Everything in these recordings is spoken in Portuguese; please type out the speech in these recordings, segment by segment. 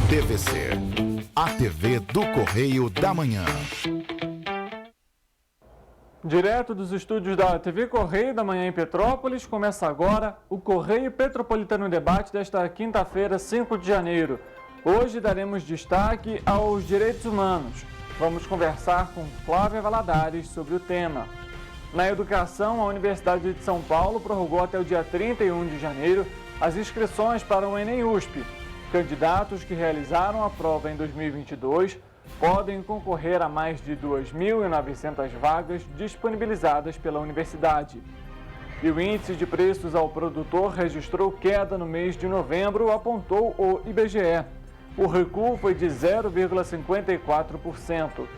TVC, a TV do Correio da Manhã. Direto dos estúdios da TV Correio da Manhã em Petrópolis, começa agora o Correio Petropolitano Debate desta quinta-feira, 5 de janeiro. Hoje daremos destaque aos direitos humanos. Vamos conversar com Flávia Valadares sobre o tema. Na educação, a Universidade de São Paulo prorrogou até o dia 31 de janeiro as inscrições para o Enem USP. Candidatos que realizaram a prova em 2022 podem concorrer a mais de 2.900 vagas disponibilizadas pela universidade. E o índice de preços ao produtor registrou queda no mês de novembro, apontou o IBGE. O recuo foi de 0,54%.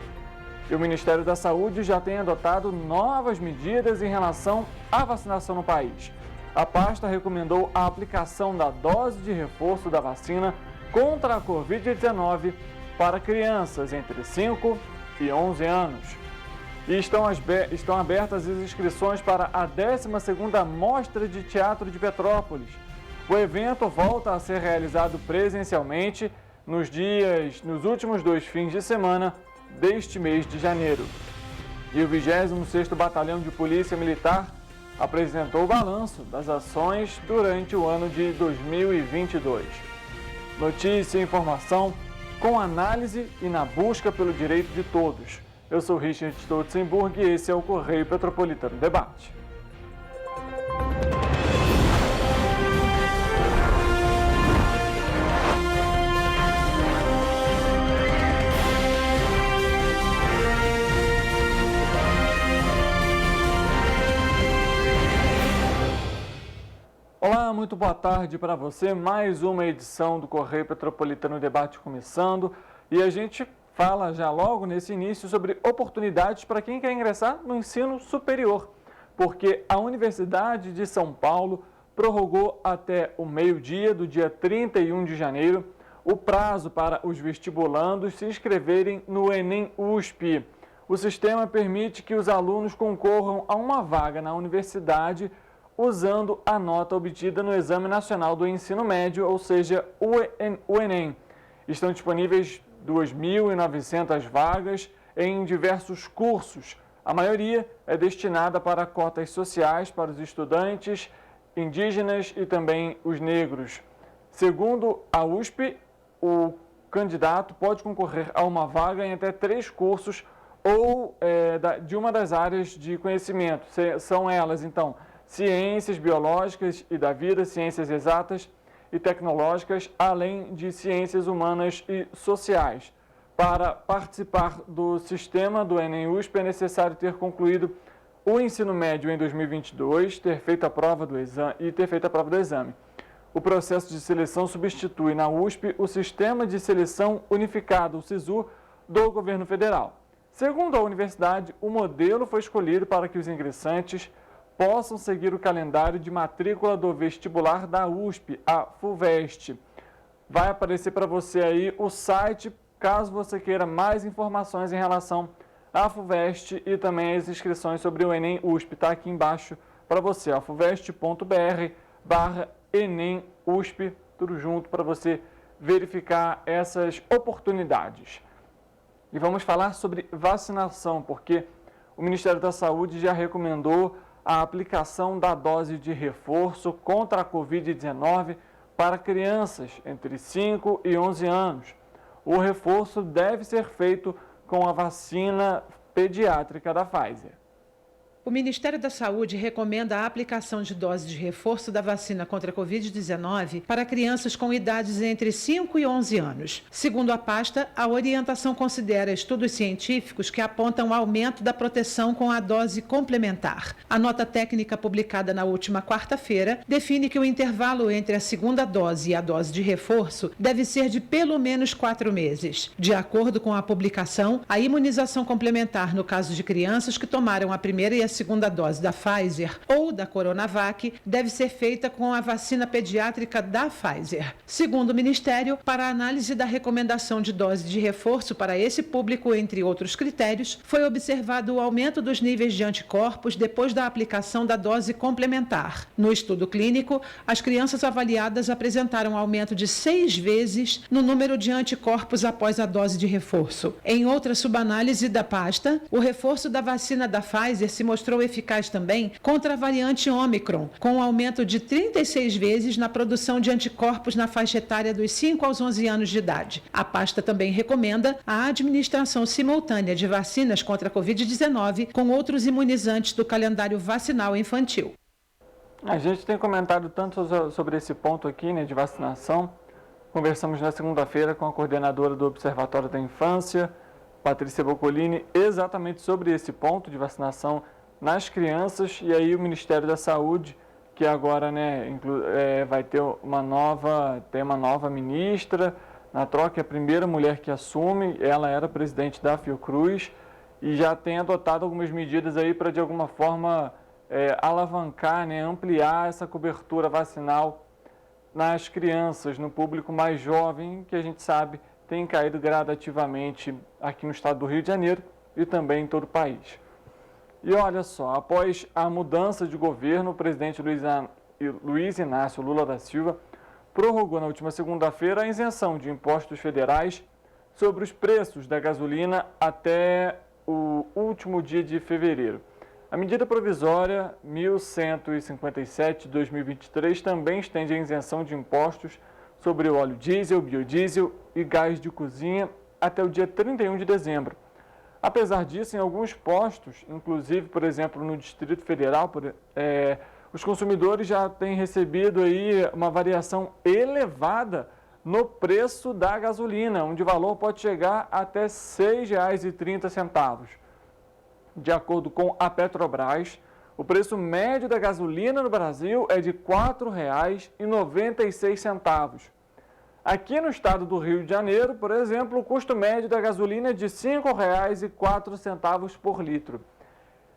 E o Ministério da Saúde já tem adotado novas medidas em relação à vacinação no país. A pasta recomendou a aplicação da dose de reforço da vacina contra a Covid-19 para crianças entre 5 e 11 anos. E estão abertas as inscrições para a 12ª Mostra de Teatro de Petrópolis. O evento volta a ser realizado presencialmente nos últimos 2 fins de semana deste mês de janeiro. E o 26º Batalhão de Polícia Militar apresentou o balanço das ações durante o ano de 2022. Notícia e informação com análise e na busca pelo direito de todos. Eu sou Richard Stolzenburg e esse é o Correio Petropolitano Debate. Olá, muito boa tarde para você. Mais uma edição do Correio Petropolitano Debate começando. E a gente fala já logo nesse início sobre oportunidades para quem quer ingressar no ensino superior. Porque a Universidade de São Paulo prorrogou até o meio-dia do dia 31 de janeiro o prazo para os vestibulandos se inscreverem no Enem USP. O sistema permite que os alunos concorram a uma vaga na universidade usando a nota obtida no Exame Nacional do Ensino Médio, ou seja, o Enem. Estão disponíveis 2.900 vagas em diversos cursos. A maioria é destinada para cotas sociais para os estudantes indígenas e também os negros. Segundo a USP, o candidato pode concorrer a uma vaga em até 3 cursos ou de uma das áreas de conhecimento. São elas, então, ciências biológicas e da vida, ciências exatas e tecnológicas, além de ciências humanas e sociais. Para participar do sistema do Enem USP é necessário ter concluído o ensino médio em 2022, ter feito a prova do exame. O processo de seleção substitui na USP o Sistema de Seleção Unificado, o SISU, do governo federal. Segundo a universidade, o modelo foi escolhido para que os ingressantes possam seguir o calendário de matrícula do vestibular da USP, a FUVEST. Vai aparecer para você aí o site, caso você queira mais informações em relação à FUVEST e também as inscrições sobre o Enem USP. Está aqui embaixo para você, fuvest.br/Enem USP, tudo junto para você verificar essas oportunidades. E vamos falar sobre vacinação, porque o Ministério da Saúde já recomendou a aplicação da dose de reforço contra a Covid-19 para crianças entre 5 e 11 anos. O reforço deve ser feito com a vacina pediátrica da Pfizer. O Ministério da Saúde recomenda a aplicação de dose de reforço da vacina contra a Covid-19 para crianças com idades entre 5 e 11 anos. Segundo a pasta, a orientação considera estudos científicos que apontam aumento da proteção com a dose complementar. A nota técnica publicada na última quarta-feira define que o intervalo entre a segunda dose e a dose de reforço deve ser de pelo menos 4 meses. De acordo com a publicação, a imunização complementar no caso de crianças que tomaram a primeira e a segunda dose da Pfizer ou da Coronavac deve ser feita com a vacina pediátrica da Pfizer. Segundo o Ministério, para a análise da recomendação de dose de reforço para esse público, entre outros critérios, foi observado o aumento dos níveis de anticorpos depois da aplicação da dose complementar. No estudo clínico, as crianças avaliadas apresentaram aumento de 6 vezes no número de anticorpos após a dose de reforço. Em outra subanálise da pasta, o reforço da vacina da Pfizer se mostrou eficaz também contra a variante Ômicron, com um aumento de 36 vezes na produção de anticorpos na faixa etária dos 5 aos 11 anos de idade. A pasta também recomenda a administração simultânea de vacinas contra a Covid-19 com outros imunizantes do calendário vacinal infantil. A gente tem comentado tanto sobre esse ponto aqui, né, de vacinação. Conversamos na segunda-feira com a coordenadora do Observatório da Infância, Patrícia Boccolini, exatamente sobre esse ponto de vacinação nas crianças. E aí o Ministério da Saúde, que agora, né, vai ter uma nova ministra, na troca é a primeira mulher que assume, ela era presidente da Fiocruz e já tem adotado algumas medidas aí para, de alguma forma, alavancar, né, ampliar essa cobertura vacinal nas crianças, no público mais jovem, que a gente sabe tem caído gradativamente aqui no estado do Rio de Janeiro e também em todo o país. E olha só, após a mudança de governo, o presidente Luiz Inácio Lula da Silva prorrogou na última segunda-feira a isenção de impostos federais sobre os preços da gasolina até o último dia de fevereiro. A medida provisória 1157 de 2023 também estende a isenção de impostos sobre o óleo diesel, biodiesel e gás de cozinha até o dia 31 de dezembro. Apesar disso, em alguns postos, inclusive, por exemplo, no Distrito Federal, os consumidores já têm recebido aí uma variação elevada no preço da gasolina, onde o valor pode chegar até R$ 6,30. De acordo com a Petrobras, o preço médio da gasolina no Brasil é de R$ 4,96. Aqui no estado do Rio de Janeiro, por exemplo, o custo médio da gasolina é de R$ 5,04 por litro.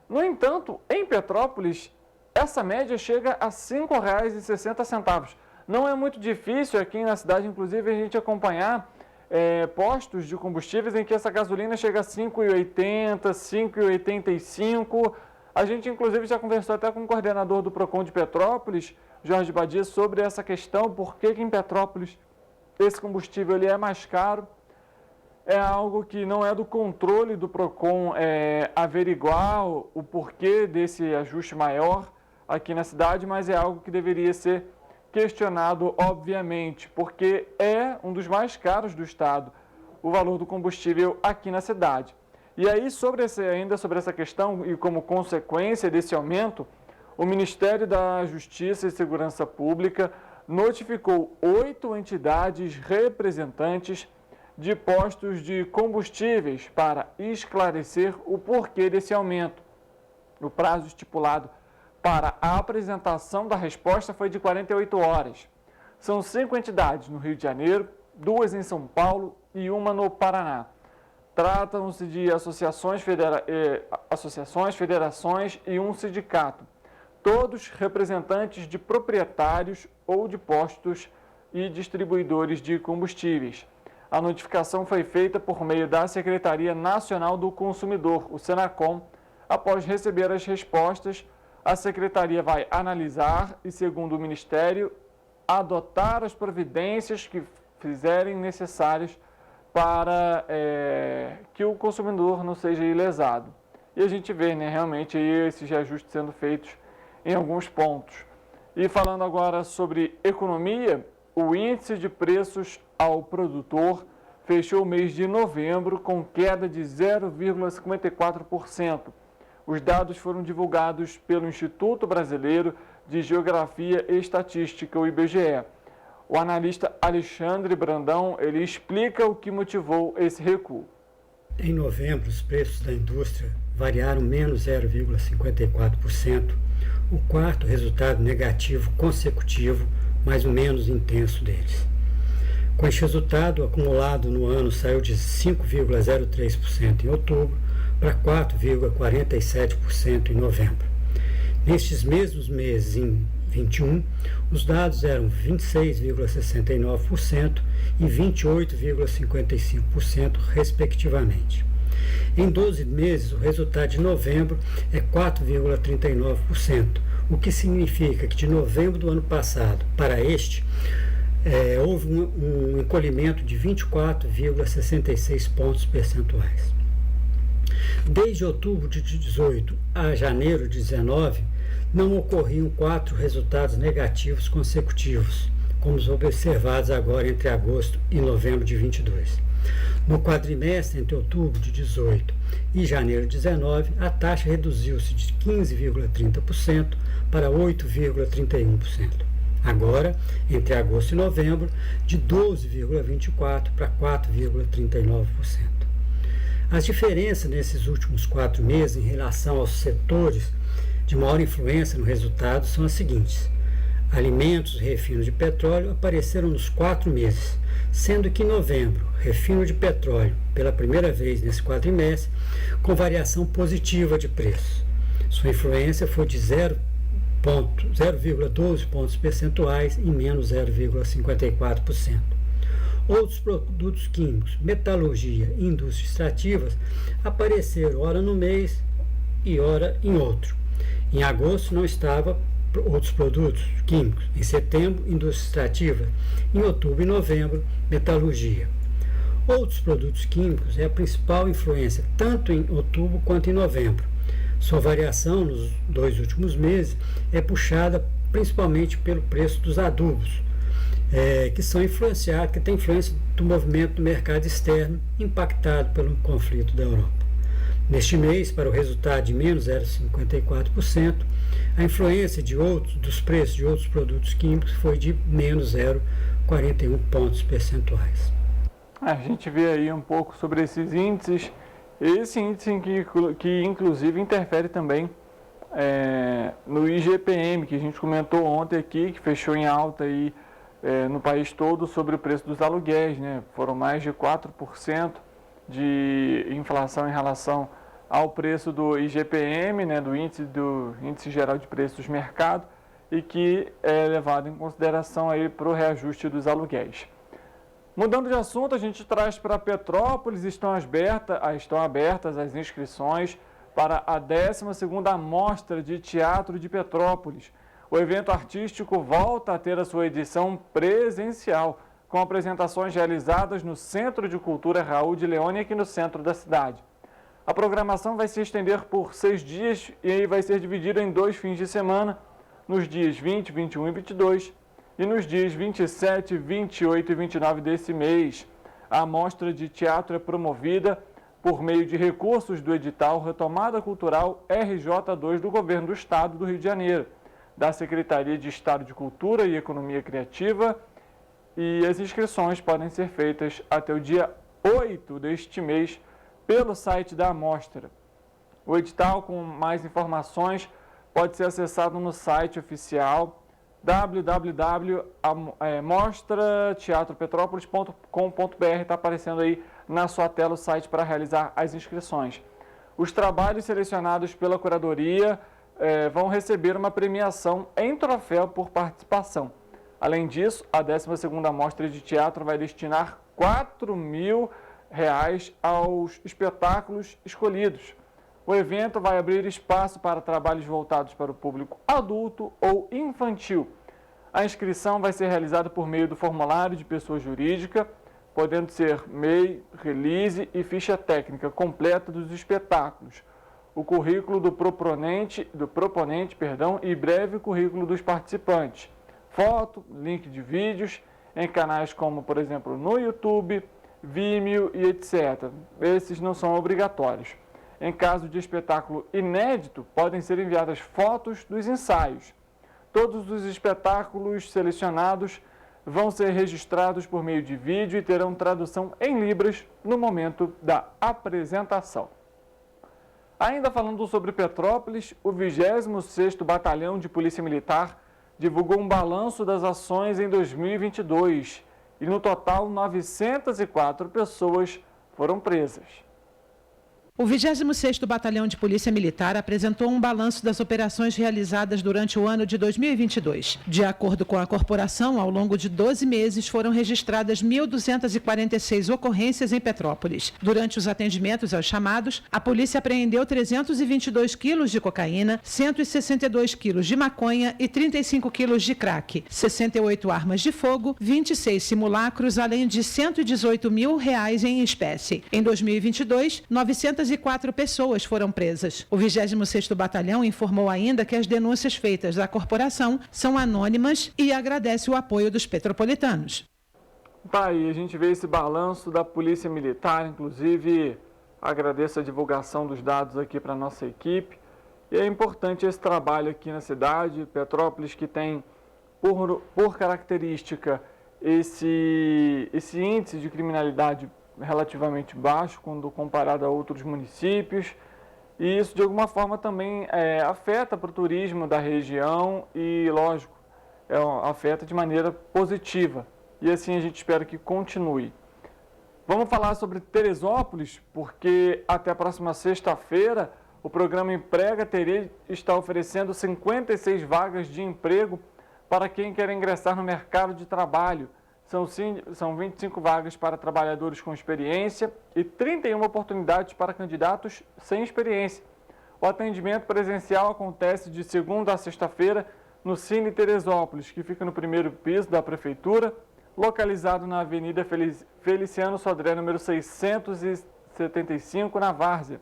No entanto, em Petrópolis, essa média chega a R$ 5,60. Não é muito difícil aqui na cidade, inclusive, a gente acompanhar postos de combustíveis em que essa gasolina chega a R$ 5,80, R$ 5,85. A gente, inclusive, já conversou até com o coordenador do Procon de Petrópolis, Jorge Badia, sobre essa questão, por que em Petrópolis esse combustível ele é mais caro. É algo que não é do controle do Procon averiguar o porquê desse ajuste maior aqui na cidade, mas é algo que deveria ser questionado, obviamente, porque é um dos mais caros do estado, o valor do combustível aqui na cidade. E aí, ainda sobre essa questão e como consequência desse aumento, o Ministério da Justiça e Segurança Pública notificou 8 entidades representantes de postos de combustíveis para esclarecer o porquê desse aumento. O prazo estipulado para a apresentação da resposta foi de 48 horas. São 5 entidades no Rio de Janeiro, 2 em São Paulo e 1 no Paraná. Tratam-se de associações, federações e um sindicato. Todos representantes de proprietários ou de postos e distribuidores de combustíveis. A notificação foi feita por meio da Secretaria Nacional do Consumidor, o Senacom. Após receber as respostas, a Secretaria vai analisar e, segundo o Ministério, adotar as providências que fizerem necessárias para que o consumidor não seja ilesado. E a gente vê, né, realmente aí esses reajustes sendo feitos em alguns pontos. E falando agora sobre economia, o índice de preços ao produtor fechou o mês de novembro com queda de 0,54%. Os dados foram divulgados pelo Instituto Brasileiro de Geografia e Estatística, o IBGE. O analista Alexandre Brandão, ele explica o que motivou esse recuo. Em novembro, os preços da indústria variaram menos 0,54%, o quarto resultado negativo consecutivo, mas o menos intenso deles. Com este resultado, o acumulado no ano saiu de 5,03% em outubro para 4,47% em novembro. Nestes mesmos meses, em 21, os dados eram 26,69% e 28,55%, respectivamente. Em 12 meses, o resultado de novembro é 4,39%, o que significa que de novembro do ano passado para este, houve um encolhimento de 24,66 pontos percentuais. Desde outubro de 18 a janeiro de 19, não ocorriam 4 resultados negativos consecutivos, como os observados agora entre agosto e novembro de 22. No quadrimestre entre outubro de 18 e janeiro de 19, a taxa reduziu-se de 15,30% para 8,31%. Agora, entre agosto e novembro, de 12,24% para 4,39%. As diferenças nesses últimos 4 meses em relação aos setores de maior influência no resultado são as seguintes. Alimentos e refino de petróleo apareceram nos 4 meses, sendo que em novembro, refino de petróleo, pela primeira vez nesse quadrimestre, com variação positiva de preços. Sua influência foi de 0,12 pontos percentuais e menos 0,54%. Outros produtos químicos, metalurgia e indústrias extrativas apareceram ora no mês e ora em outro. Em agosto não estava outros produtos químicos. Em setembro, indústria extrativa. Em outubro e novembro, metalurgia. Outros produtos químicos é a principal influência, tanto em outubro quanto em novembro. Sua variação nos 2 últimos meses é puxada principalmente pelo preço dos adubos, que tem influência do movimento do mercado externo impactado pelo conflito da Europa. Neste mês, para o resultado de menos 0,54%, a influência dos preços de outros produtos químicos foi de menos 0,41 pontos percentuais. A gente vê aí um pouco sobre esses índices. Esse índice que inclusive interfere também no IGPM, que a gente comentou ontem aqui, que fechou em alta aí, no país todo sobre o preço dos aluguéis, né? Foram mais de 4% de inflação em relação ao preço do IGPM, né? do Índice Geral de Preços do Mercado, e que é levado em consideração aí para o reajuste dos aluguéis. Mudando de assunto, a gente traz para Petrópolis, estão abertas as inscrições para a 12ª Mostra de Teatro de Petrópolis. O evento artístico volta a ter a sua edição presencial, com apresentações realizadas no Centro de Cultura Raul de Leone, aqui no centro da cidade. A programação vai se estender por 6 dias e vai ser dividida em 2 fins de semana, nos dias 20, 21 e 22, e nos dias 27, 28 e 29 desse mês. A mostra de teatro é promovida por meio de recursos do edital Retomada Cultural RJ2 do Governo do Estado do Rio de Janeiro, da Secretaria de Estado de Cultura e Economia Criativa, e as inscrições podem ser feitas até o dia 8 deste mês pelo site da Amostra. O edital com mais informações pode ser acessado no site oficial www.mostrateatropetrópolis.com.br. Está aparecendo aí na sua tela o site para realizar as inscrições. Os trabalhos selecionados pela curadoria vão receber uma premiação em troféu por participação. Além disso, a 12ª Mostra de Teatro vai destinar R$4.000 aos espetáculos escolhidos. O evento vai abrir espaço para trabalhos voltados para o público adulto ou infantil. A inscrição vai ser realizada por meio do formulário de pessoa jurídica, podendo ser MEI, release e ficha técnica completa dos espetáculos, o currículo do proponente, e breve currículo dos participantes, foto, link de vídeos, em canais como, por exemplo, no YouTube, Vimeo e etc. Esses não são obrigatórios. Em caso de espetáculo inédito, podem ser enviadas fotos dos ensaios. Todos os espetáculos selecionados vão ser registrados por meio de vídeo e terão tradução em libras no momento da apresentação. Ainda falando sobre Petrópolis, o 26º Batalhão de Polícia Militar divulgou um balanço das ações em 2022 e, no total, 904 pessoas foram presas. O 26º Batalhão de Polícia Militar apresentou um balanço das operações realizadas durante o ano de 2022. De acordo com a corporação, ao longo de 12 meses foram registradas 1.246 ocorrências em Petrópolis. Durante os atendimentos aos chamados, a polícia apreendeu 322 quilos de cocaína, 162 quilos de maconha e 35 quilos de crack, 68 armas de fogo, 26 simulacros, além de R$118 mil em espécie. Em 2022, 904 pessoas foram presas. O 26º Batalhão informou ainda que as denúncias feitas à corporação são anônimas e agradece o apoio dos petropolitanos. Tá aí, a gente vê esse balanço da Polícia Militar, inclusive agradeço a divulgação dos dados aqui para a nossa equipe. E é importante esse trabalho aqui na cidade, Petrópolis, que tem por característica esse índice de criminalidade relativamente baixo quando comparado a outros municípios, e isso de alguma forma também afeta para o turismo da região e, lógico, afeta de maneira positiva, e assim a gente espera que continue. Vamos falar sobre Teresópolis, porque até a próxima sexta-feira o programa Emprega Tere está oferecendo 56 vagas de emprego para quem quer ingressar no mercado de trabalho. São 25 vagas para trabalhadores com experiência e 31 oportunidades para candidatos sem experiência. O atendimento presencial acontece de segunda a sexta-feira no Cine Teresópolis, que fica no primeiro piso da Prefeitura, localizado na Avenida Feliciano Sodré, número 675, na Várzea.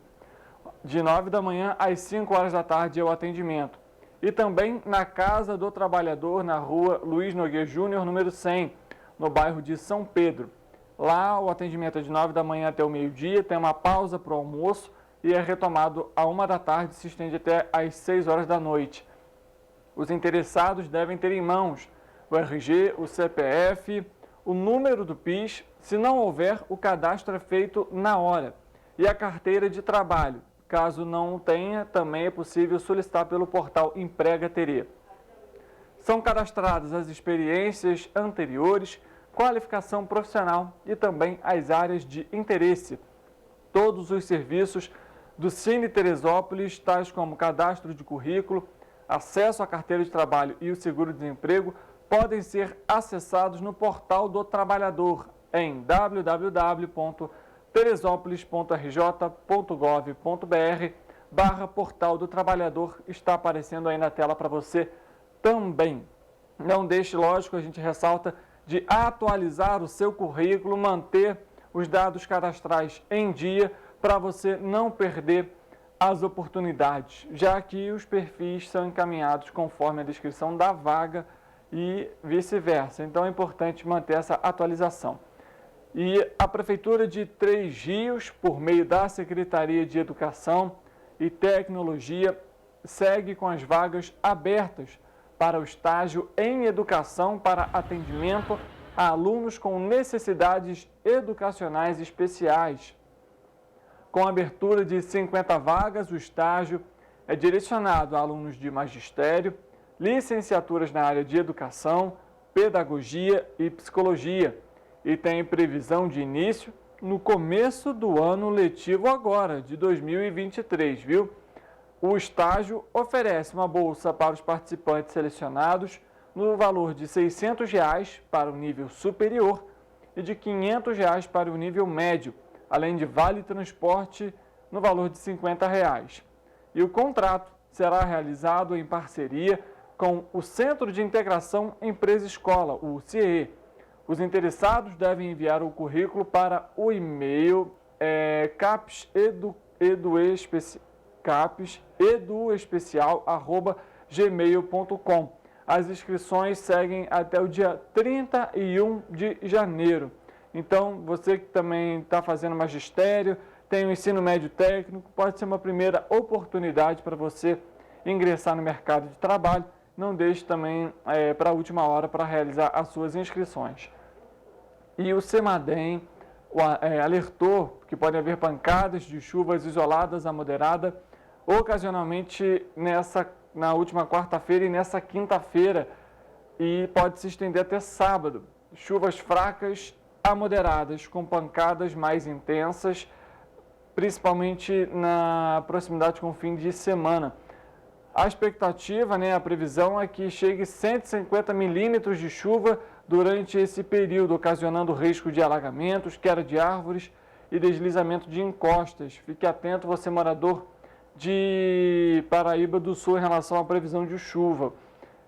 De 9 da manhã às 5 horas da tarde é o atendimento. E também na Casa do Trabalhador, na rua Luiz Nogueira Júnior, número 100, no bairro de São Pedro. Lá o atendimento é de 9 da manhã até o meio-dia, tem uma pausa para o almoço e é retomado à 1 da tarde, se estende até às 6 horas da noite. Os interessados devem ter em mãos o RG, o CPF, o número do PIS. Se não houver, o cadastro é feito na hora. E a carteira de trabalho. Caso não tenha, também é possível solicitar pelo portal Emprega Tere. São cadastradas as experiências anteriores, qualificação profissional e também as áreas de interesse. Todos os serviços do Cine Teresópolis, tais como cadastro de currículo, acesso à carteira de trabalho e o seguro-desemprego, podem ser acessados no portal do trabalhador em www.teresópolis.rj.gov.br/portal do trabalhador. Está aparecendo aí na tela para você também. Não deixe, lógico, a gente ressalta, de atualizar o seu currículo, manter os dados cadastrais em dia para você não perder as oportunidades, já que os perfis são encaminhados conforme a descrição da vaga e vice-versa. Então é importante manter essa atualização. E a Prefeitura de Três Rios, por meio da Secretaria de Educação e Tecnologia, segue com as vagas abertas para o estágio em educação para atendimento a alunos com necessidades educacionais especiais. Com a abertura de 50 vagas, o estágio é direcionado a alunos de magistério, licenciaturas na área de educação, pedagogia e psicologia, e tem previsão de início no começo do ano letivo agora, de 2023, viu? O estágio oferece uma bolsa para os participantes selecionados no valor de R$ 600 para o nível superior e de R$ 500 para o nível médio, além de vale transporte no valor de R$ 50. E o contrato será realizado em parceria com o Centro de Integração Empresa-Escola, o CIE. Os interessados devem enviar o currículo para o e-mail capseduespecial@gmail.com. As inscrições seguem até o dia 31 de janeiro. Então, você que também está fazendo magistério, tem o ensino médio técnico, pode ser uma primeira oportunidade para você ingressar no mercado de trabalho. Não deixe também para a última hora para realizar as suas inscrições. E o CEMADEM alertou que pode haver pancadas de chuvas isoladas a moderada, ocasionalmente na última quarta-feira e nessa quinta-feira, e pode se estender até sábado. Chuvas fracas a moderadas, com pancadas mais intensas principalmente na proximidade com o fim de semana. A expectativa, a previsão é que chegue 150 milímetros de chuva durante esse período, ocasionando risco de alagamentos, queda de árvores e deslizamento de encostas. Fique atento, você morador de Paraíba do Sul, em relação à previsão de chuva.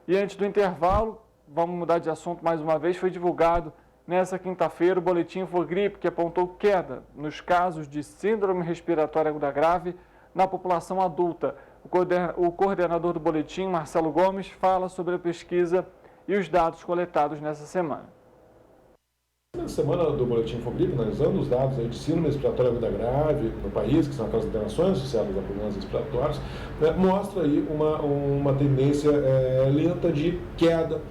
E antes do intervalo, vamos mudar de assunto mais uma vez, foi divulgado nessa quinta-feira o boletim Infogripe, que apontou queda nos casos de síndrome respiratória aguda grave na população adulta. O coordenador do boletim, Marcelo Gomes, fala sobre a pesquisa e os dados coletados nessa semana. Na semana do boletim Infogripe, analisando os dados de síndrome respiratória aguda grave no país, que são aquelas internações associadas a problemas respiratórios, mostra aí uma tendência lenta de queda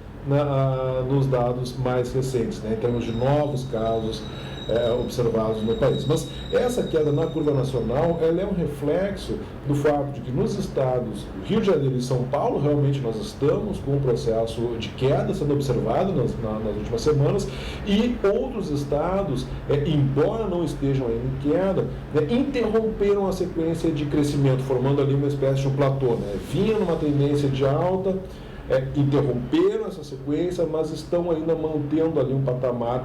nos dados mais recentes, em termos de novos casos observados no país. Mas essa queda na curva nacional, ela é um reflexo do fato de que nos estados Rio de Janeiro e São Paulo, realmente nós estamos com um processo de queda sendo observado nas últimas semanas, e outros estados, embora não estejam ainda em queda, interromperam a sequência de crescimento, formando ali uma espécie de um platô. Vinha numa tendência de alta, interromperam essa sequência, mas estão ainda mantendo ali um patamar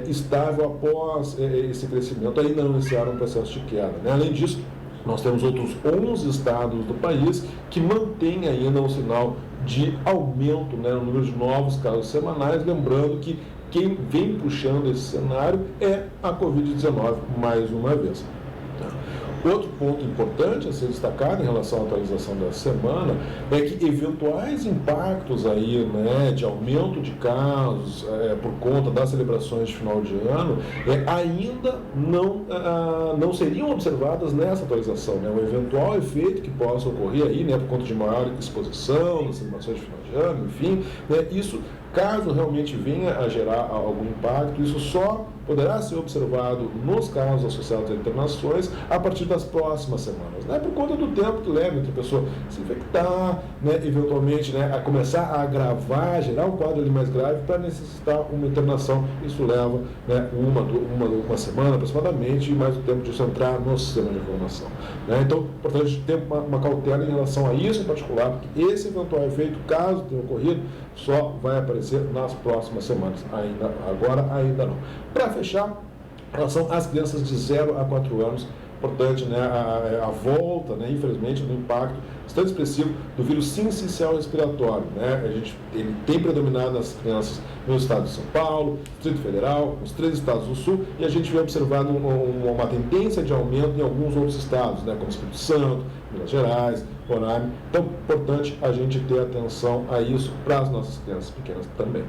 estável após esse crescimento, ainda não iniciaram um processo de queda. Além disso, nós temos outros 11 estados do país que mantêm ainda um sinal de aumento no número de novos casos semanais, lembrando que quem vem puxando esse cenário é a Covid-19 mais uma vez. Outro ponto importante a ser destacado em relação à atualização dessa semana é que eventuais impactos aí, de aumento de casos por conta das celebrações de final de ano ainda não seriam observadas nessa atualização. O eventual efeito que possa ocorrer aí, por conta de maior exposição das celebrações de final de ano, enfim, isso, caso realmente venha a gerar algum impacto, isso só poderá ser observado nos casos associados a internações a partir das próximas semanas, por conta do tempo que leva entre a pessoa se infectar, eventualmente a começar a agravar, gerar um quadro ali mais grave para necessitar uma internação. Isso leva uma semana aproximadamente, e mais o tempo disso entrar no sistema de informação. Então, importante ter uma cautela em relação a isso em particular, porque esse eventual efeito, caso tenha ocorrido, só vai aparecer nas próximas semanas. Agora ainda não. Para fechar, em relação às crianças de 0 a 4 anos, importante a volta, infelizmente, do impacto bastante expressivo do vírus sincicial respiratório. Ele tem predominado nas crianças nos estados de São Paulo, Distrito Federal, nos 3 estados do Sul, e a gente vem observando uma tendência de aumento em alguns outros estados, como Espírito Santo, Minas Gerais, Roraima. Então, importante a gente ter atenção a isso para as nossas crianças pequenas também.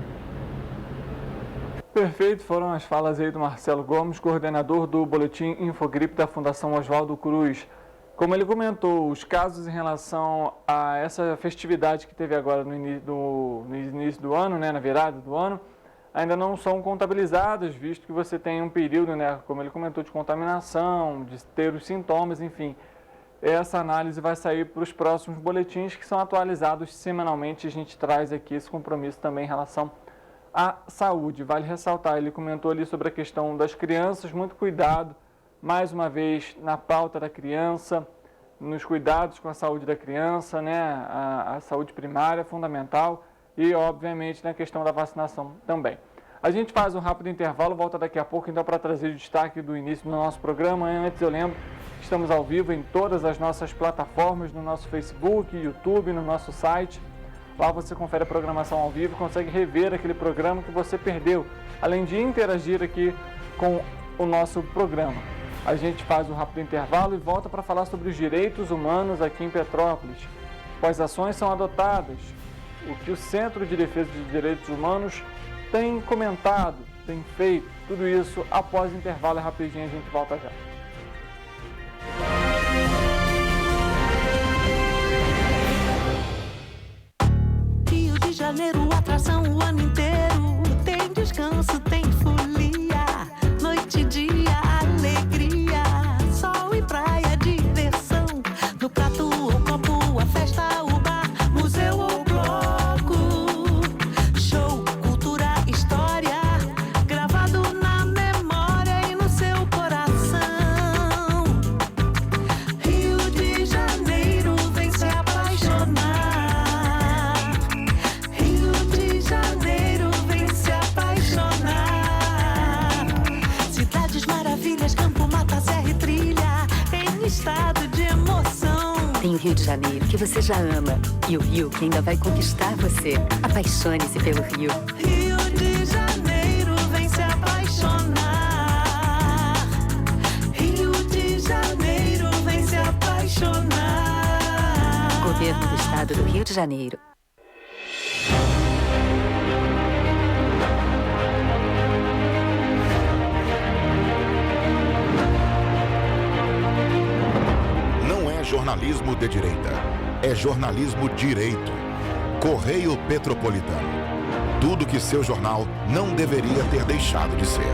Perfeito, foram as falas aí do Marcelo Gomes, coordenador do Boletim Infogripe da Fundação Oswaldo Cruz. Como ele comentou, os casos em relação a essa festividade que teve agora no início do ano, na virada do ano, ainda não são contabilizadas, visto que você tem um período, como ele comentou, de contaminação, de ter os sintomas, enfim. Essa análise vai sair para os próximos boletins, que são atualizados semanalmente. A gente traz aqui esse compromisso também em relação à saúde. Vale ressaltar, ele comentou ali sobre a questão das crianças, muito cuidado, mais uma vez, na pauta da criança, nos cuidados com a saúde da criança, a saúde primária é fundamental e, obviamente, na questão da vacinação também. A gente faz um rápido intervalo, volta daqui a pouco, então, para trazer o destaque do início do nosso programa. Antes, eu lembro que estamos ao vivo em todas as nossas plataformas, no nosso Facebook, YouTube, no nosso site. Lá você confere a programação ao vivo, consegue rever aquele programa que você perdeu, além de interagir aqui com o nosso programa. A gente faz um rápido intervalo e volta para falar sobre os direitos humanos aqui em Petrópolis. Quais ações são adotadas? O que o Centro de Defesa de Direitos Humanos tem comentado, tem feito? Tudo isso após o intervalo, rapidinho a gente volta já. Rio de Janeiro, atração o ano inteiro. Tem descanso, tem folia, noite e dia, alegria, sol e praia, diversão. No prato ou copo, a festa, o bar, museu ou bloco. Show, cultura, história, gravado na memória e no seu coração. estado de emoção. Tem o Rio de Janeiro, que você já ama, e o Rio, que ainda vai conquistar você. Apaixone-se pelo Rio. Rio de Janeiro, vem se apaixonar. Rio de Janeiro, vem se apaixonar. Governo do Estado do Rio de Janeiro. Não é jornalismo de direita, é jornalismo direito. Correio Petropolitano. Tudo que seu jornal não deveria ter deixado de ser.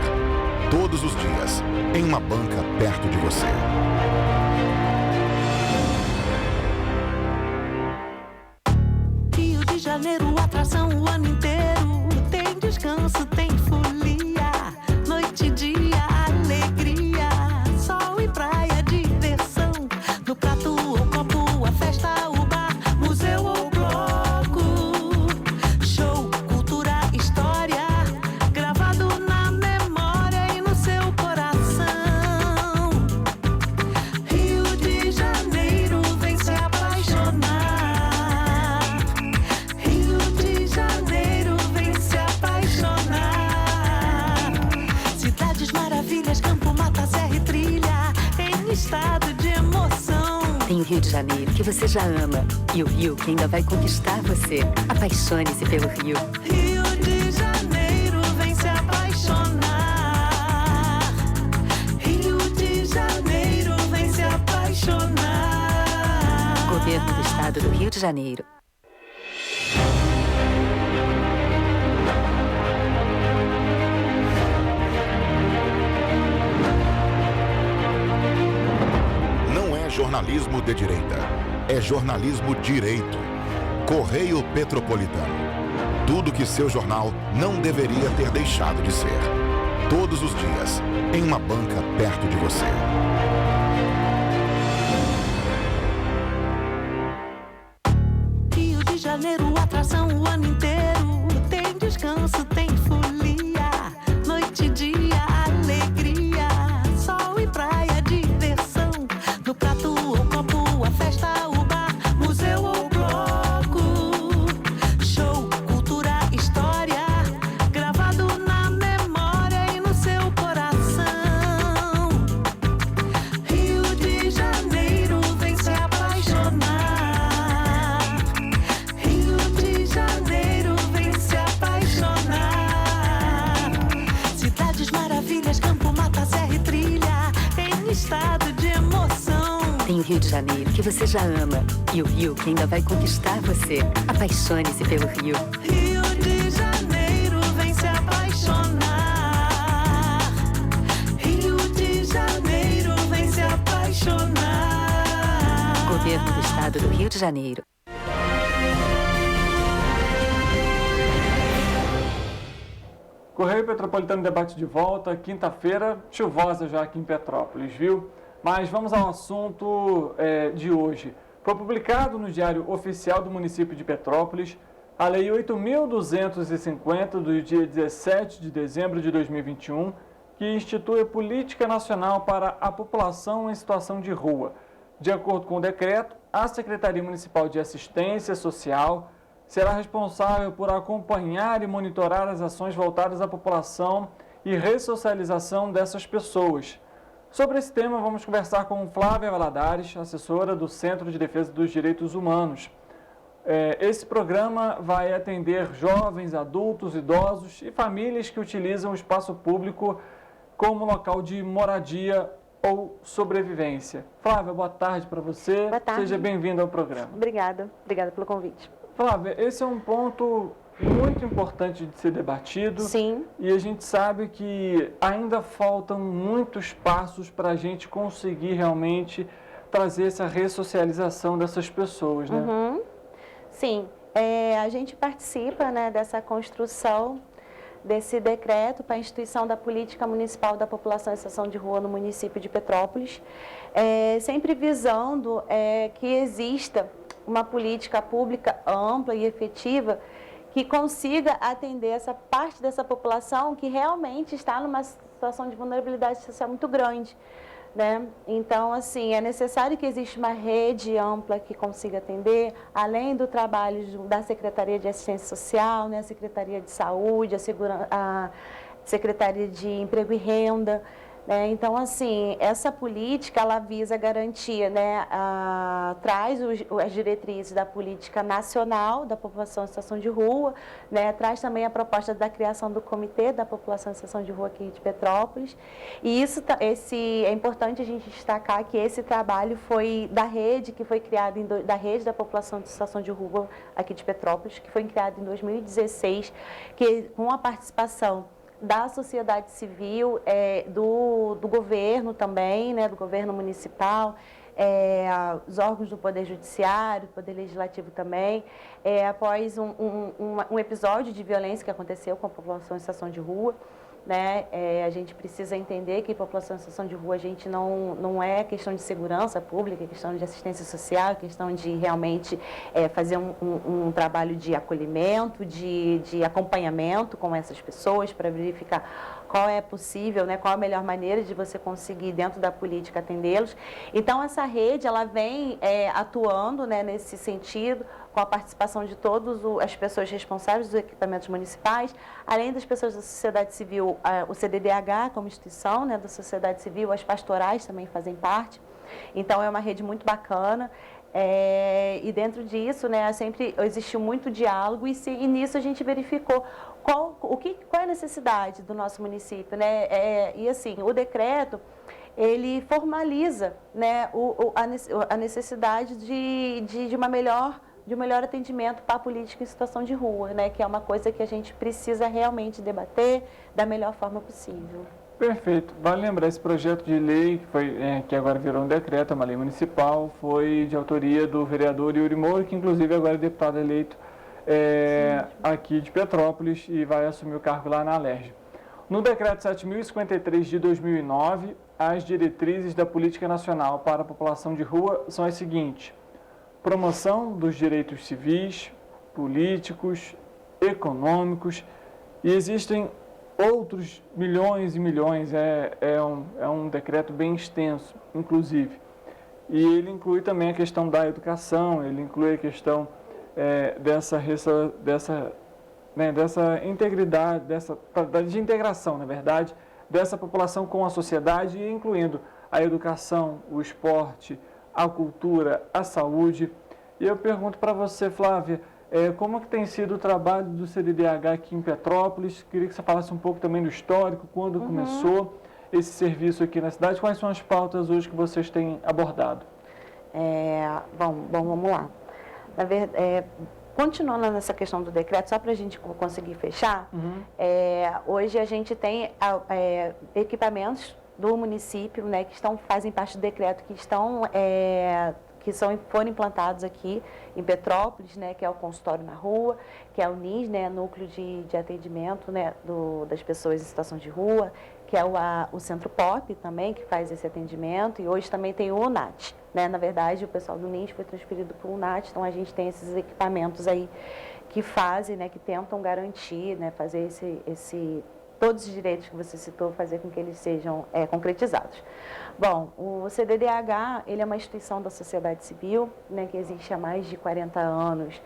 Todos os dias, em uma banca perto de você. Rio de Janeiro, atração o ano inteiro. Tem descanso, tem folia. Noite e dia, alegria. Sol e praia, diversão. No prato ou copo, a festa, o bar, museu ou bloco. Show, cultura, história. Gravado na memória e no seu coração. Rio de Janeiro, vem se apaixonar. Rio de Janeiro, vem se apaixonar. Cidades maravilhas, campo, mata, serra e trilha, em estado de emoção. Tem o Rio de Janeiro, que você já ama, e o Rio, que ainda vai conquistar você. Apaixone-se pelo Rio. Rio de Janeiro, vem se apaixonar. Rio de Janeiro, vem se apaixonar. Governo do Estado do Rio de Janeiro. Não é jornalismo de direita, é jornalismo direito. Correio Petropolitano. Tudo que seu jornal não deveria ter deixado de ser. Todos os dias, em uma banca perto de você. Rio de Janeiro, atração o ano inteiro. Tem descanso, tem folia. Noite e dia, alegria. Sol e praia, diversão. No prato ou copo, a festa, o bar, museu ou bloco. Show, cultura, história. Gravado na memória e no seu coração. Rio de Janeiro, vem se apaixonar. Rio de Janeiro, vem se apaixonar. Cidades maravilhas, campo, mata, serra e trilha, em estado de emoção. Tem o Rio de Janeiro, que você já ama, e o Rio, que ainda vai conquistar você. Apaixone-se pelo Rio. Rio de Janeiro, vem se apaixonar. Rio de Janeiro, vem se apaixonar. Governo do Estado do Rio de Janeiro. Correio Petropolitano Debate de volta, quinta-feira, chuvosa já aqui em Petrópolis, viu? Mas vamos ao assunto de hoje. Foi publicado no Diário Oficial do município de Petrópolis a Lei 8.250, do dia 17 de dezembro de 2021, que institui a Política Nacional para a População em Situação de Rua. De acordo com o decreto, a Secretaria Municipal de Assistência Social será responsável por acompanhar e monitorar as ações voltadas à população e ressocialização dessas pessoas. Sobre esse tema, vamos conversar com Flávia Valadares, assessora do Centro de Defesa dos Direitos Humanos. Esse programa vai atender jovens, adultos, idosos e famílias que utilizam o espaço público como local de moradia ou sobrevivência. Flávia, boa tarde para você. Boa tarde. Seja bem-vinda ao programa. Obrigada pelo convite. Flávia, esse é um ponto muito importante de ser debatido. Sim. E a gente sabe que ainda faltam muitos passos para a gente conseguir realmente trazer essa ressocialização dessas pessoas, né? Uhum. Sim, a gente participa, né, dessa construção desse decreto para a instituição da Política Municipal da População em Situação de Rua no município de Petrópolis, sempre visando que exista uma política pública ampla e efetiva que consiga atender essa parte dessa população que realmente está numa situação de vulnerabilidade social muito grande. né? Então, assim, é necessário que exista uma rede ampla que consiga atender, além do trabalho da Secretaria de Assistência Social, né? A Secretaria de Saúde, a Secretaria de Emprego e Renda, né? Então, assim, essa política, ela visa garantir, né, traz as diretrizes da política nacional da população em situação de rua, né, traz também a proposta da criação do Comitê da População em Situação de Rua aqui de Petrópolis. E é importante a gente destacar que esse trabalho foi da rede que foi criada, da rede da população em situação de rua aqui de Petrópolis, que foi criada em 2016, com a participação da sociedade civil, do governo também, né, do governo municipal, os órgãos do Poder Judiciário, do Poder Legislativo também, após um episódio de violência que aconteceu com a população em situação de rua, né? A gente precisa entender que população em situação de rua, a gente não é questão de segurança pública, é questão de assistência social, é questão de realmente fazer um trabalho de acolhimento, de acompanhamento com essas pessoas, para verificar qual é possível, né, qual a melhor maneira de você conseguir, dentro da política, atendê-los. Então, essa rede, ela vem atuando, né, nesse sentido, com a participação de todas as pessoas responsáveis dos equipamentos municipais, além das pessoas da sociedade civil, o CDDH como instituição, né, da sociedade civil, as pastorais também fazem parte. Então, é uma rede muito bacana. E dentro disso, né, sempre existiu muito diálogo e nisso a gente verificou qual é a necessidade do nosso município, né? E assim, o decreto, ele formaliza, né, a necessidade de um melhor atendimento para a política em situação de rua, né, que é uma coisa que a gente precisa realmente debater da melhor forma possível. Perfeito. Vale lembrar, esse projeto de lei, que agora virou um decreto, uma lei municipal, foi de autoria do vereador Yuri Moura, que inclusive agora é deputado eleito aqui de Petrópolis e vai assumir o cargo lá na Alerj. No decreto 7.053 de 2009, as diretrizes da Política Nacional para a População de Rua são as seguintes: promoção dos direitos civis, políticos, econômicos, e existem outros milhões e milhões, é um decreto bem extenso, inclusive. E ele inclui também a questão da educação, ele inclui a questão dessa integridade, de integração, na verdade, dessa população com a sociedade, incluindo a educação, o esporte, a cultura, a saúde. E eu pergunto para você, Flávia, como que tem sido o trabalho do CDDH aqui em Petrópolis? Queria que você falasse um pouco também do histórico, quando começou esse serviço aqui na cidade, quais são as pautas hoje que vocês têm abordado? Bom, vamos lá. Na verdade, continuando nessa questão do decreto, só para a gente conseguir fechar, hoje a gente tem equipamentos do município, né, que fazem parte do decreto, foram implantados aqui em Petrópolis, né, que é o consultório na rua, que é o NIS, né, núcleo de atendimento, né, das pessoas em situação de rua, que é o Centro Pop também, que faz esse atendimento, e hoje também tem o UNAT, né. Na verdade, o pessoal do NIS foi transferido para o UNAT, então a gente tem esses equipamentos aí que fazem, né, que tentam garantir, né, fazer todos os direitos que você citou, fazer com que eles sejam concretizados. Bom, o CDDH, ele é uma instituição da sociedade civil, né, que existe há mais de 40 anos,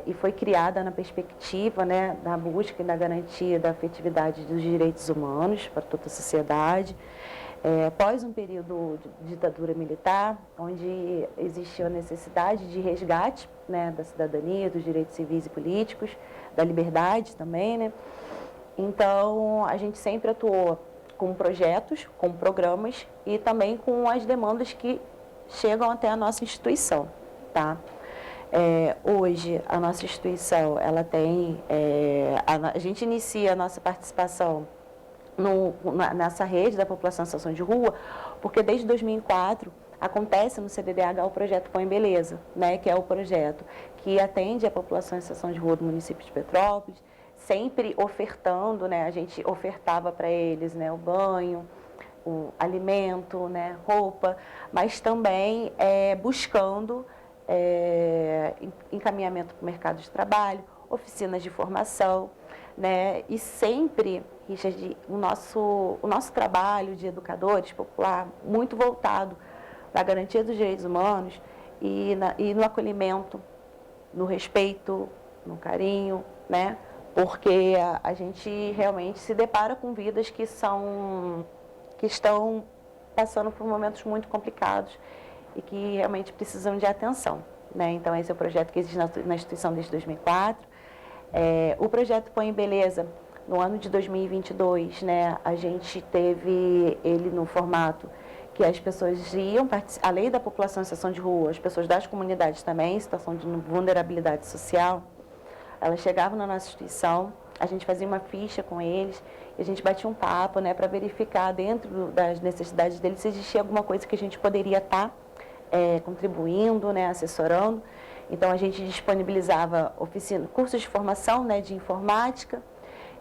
e foi criada na perspectiva, né, da busca e da garantia da afetividade dos direitos humanos para toda a sociedade. Após um período de ditadura militar, onde existiu a necessidade de resgate, né, da cidadania, dos direitos civis e políticos, da liberdade também, né? Então, a gente sempre atuou com projetos, com programas e também com as demandas que chegam até a nossa instituição, tá? Hoje, a nossa instituição, ela tem... a gente inicia a nossa participação nessa rede da população em situação de rua, porque desde 2004 acontece no CDDH o projeto Põe Beleza, né, que é o projeto que atende a população em situação de rua do município de Petrópolis, sempre ofertando, né, a gente ofertava para eles, né, o banho, o alimento, né, roupa, mas também buscando encaminhamento para o mercado de trabalho, oficinas de formação, né, e sempre Richard, o nosso trabalho de educadores popular, muito voltado para a garantia dos direitos humanos e no acolhimento, no respeito, no carinho, né? Porque a gente realmente se depara com vidas que estão passando por momentos muito complicados e que realmente precisam de atenção, né? Então, esse é o projeto que existe na instituição desde 2004. O projeto Põe em Beleza, no ano de 2022, né, a gente teve ele no formato que as pessoas iam, além da população em situação de rua, as pessoas das comunidades também, em situação de vulnerabilidade social, elas chegavam na nossa instituição, a gente fazia uma ficha com eles, e a gente batia um papo, né, para verificar dentro das necessidades deles se existia alguma coisa que a gente poderia estar contribuindo, né, assessorando. Então, a gente disponibilizava cursos de formação, né, de informática,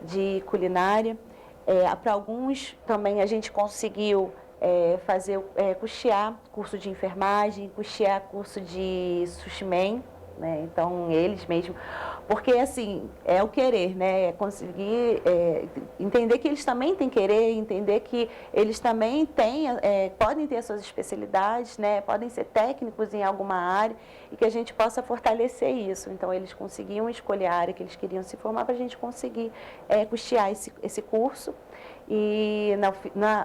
de culinária. Para alguns também a gente conseguiu custear curso de enfermagem, custear curso de sushi man, né? Então, eles mesmos, porque assim, é o querer, né? É conseguir entender que eles também têm querer, entender que eles também podem ter as suas especialidades, né? Podem ser técnicos em alguma área e que a gente possa fortalecer isso. Então, eles conseguiam escolher a área que eles queriam se formar para a gente conseguir custear esse curso. E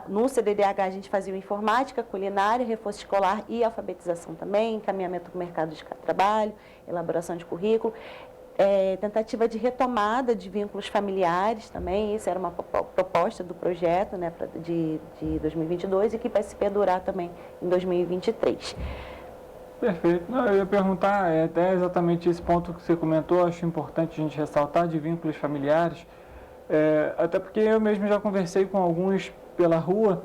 no CDDH a gente fazia informática, culinária, reforço escolar e alfabetização também, encaminhamento para o mercado de trabalho, elaboração de currículo, tentativa de retomada de vínculos familiares também, isso era uma proposta do projeto, né, de 2022 e que vai se perdurar também em 2023. Perfeito. Não, eu ia perguntar até exatamente esse ponto que você comentou, acho importante a gente ressaltar, de vínculos familiares. Até porque eu mesmo já conversei com alguns pela rua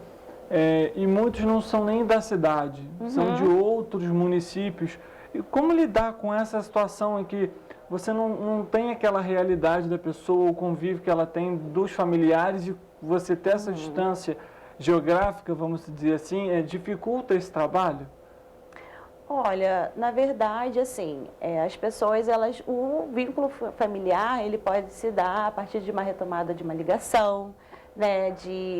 e muitos não são nem da cidade, são de outros municípios. E como lidar com essa situação em que você não tem aquela realidade da pessoa, o convívio que ela tem dos familiares e você ter essa distância geográfica, vamos dizer assim, dificulta esse trabalho? Olha, na verdade, assim, as pessoas, o vínculo familiar, ele pode se dar a partir de uma retomada de uma ligação, né,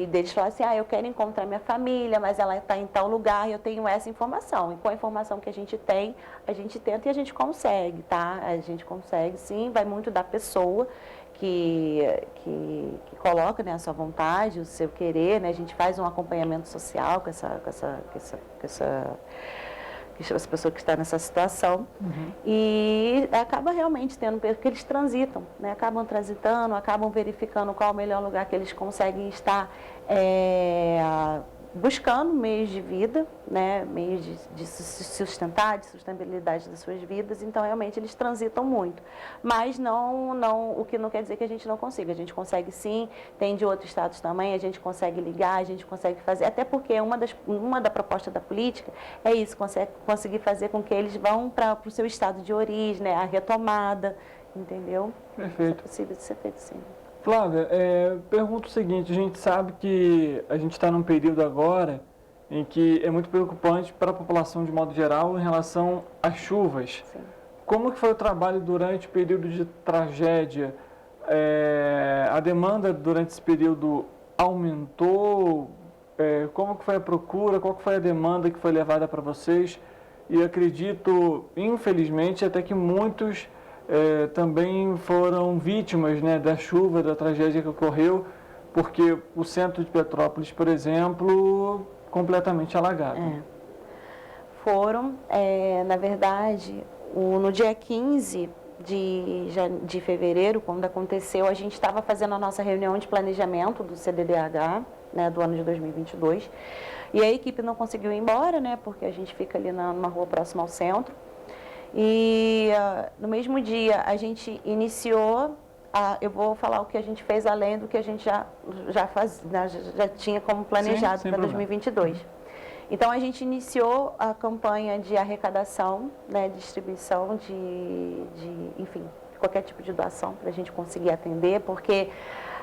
deles falarem assim, eu quero encontrar minha família, mas ela está em tal lugar e eu tenho essa informação. E com a informação que a gente tem, a gente tenta e a gente consegue, tá? A gente consegue, sim, vai muito da pessoa que coloca, né, a sua vontade, o seu querer, né? A gente faz um acompanhamento social com essa pessoa que está nessa situação, e acaba realmente tendo, porque eles transitam, né? Acabam transitando, acabam verificando qual é o melhor lugar que eles conseguem estar buscando meios de vida, né? Meios de sustentar, de sustentabilidade das suas vidas, então realmente eles transitam muito. Mas o que não quer dizer que a gente não consiga, a gente consegue sim, tem de outros estados também, a gente consegue ligar, a gente consegue fazer, até porque uma da proposta da política é isso, conseguir fazer com que eles vão para o seu estado de origem, né? A retomada, entendeu? Perfeito. Isso é possível de ser feito sim. Flávia, pergunto o seguinte, a gente sabe que a gente está num período agora em que é muito preocupante para a população de modo geral em relação às chuvas. Sim. Como que foi o trabalho durante o período de tragédia? A demanda durante esse período aumentou? Como que foi a procura? Qual que foi a demanda que foi levada para vocês? E acredito, infelizmente, até que muitos também foram vítimas, né, da chuva, da tragédia que ocorreu, porque o centro de Petrópolis, por exemplo, completamente alagado. Foram, na verdade, no dia 15 de fevereiro, quando aconteceu, a gente estava fazendo a nossa reunião de planejamento do CDDH, né, do ano de 2022, e a equipe não conseguiu ir embora, né, porque a gente fica ali numa rua próxima ao centro. E no mesmo dia a gente iniciou, eu vou falar o que a gente fez além do que a gente já tinha como planejado para 2022. Então a gente iniciou a campanha de arrecadação, né, distribuição enfim, de qualquer tipo de doação para a gente conseguir atender, porque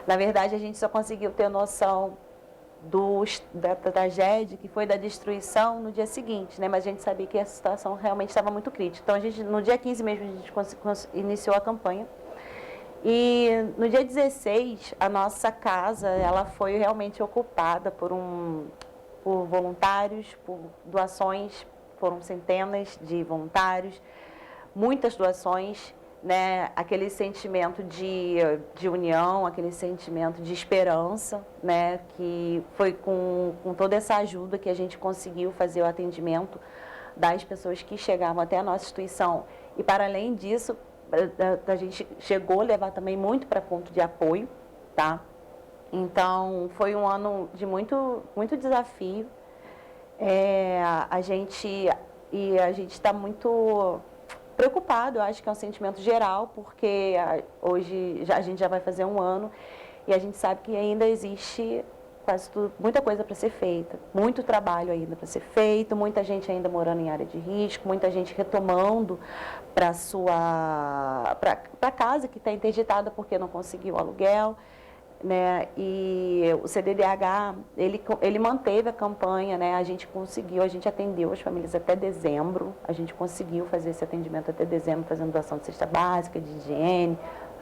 na verdade a gente só conseguiu ter noção da tragédia, que foi da destruição, no dia seguinte, né? Mas a gente sabia que a situação realmente estava muito crítica. Então, no dia 15 mesmo, a gente iniciou a campanha E no dia 16, a nossa casa ela foi realmente ocupada por voluntários, por doações, foram centenas de voluntários, muitas doações, né? Aquele sentimento de união, aquele sentimento de esperança, né? Que foi com toda essa ajuda que a gente conseguiu fazer o atendimento das pessoas que chegavam até a nossa instituição. E para além disso, a gente chegou a levar também muito para ponto de apoio, tá? Então, foi um ano de muito desafio. A gente está muito preocupado, eu acho que é um sentimento geral, porque hoje a gente já vai fazer um ano e a gente sabe que ainda existe muita coisa para ser feita, muito trabalho ainda para ser feito, muita gente ainda morando em área de risco, muita gente retomando para casa que está interditada porque não conseguiu aluguel, né? E o CDDH, ele manteve a campanha, né? A gente atendeu as famílias até dezembro, a gente conseguiu fazer esse atendimento até dezembro, fazendo doação de cesta básica, de higiene,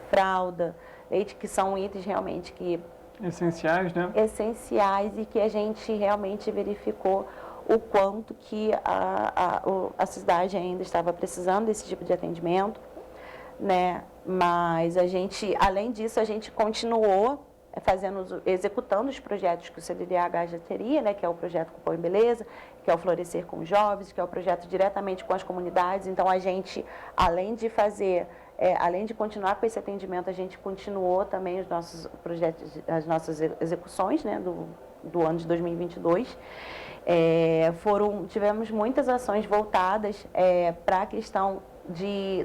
fralda, leite, que são itens realmente que essenciais, né? Essenciais, e que a gente realmente verificou o quanto que a cidade ainda estava precisando desse tipo de atendimento, né? Mas além disso, a gente continuou executando os projetos que o CDDH já teria, né? Que é o projeto Cupom em Beleza, que é o Florescer com os Jovens, que é o projeto diretamente com as comunidades. Então, a gente, além de continuar com esse atendimento, a gente continuou também os nossos projetos, as nossas execuções, né, do ano de 2022. Tivemos muitas ações voltadas para a questão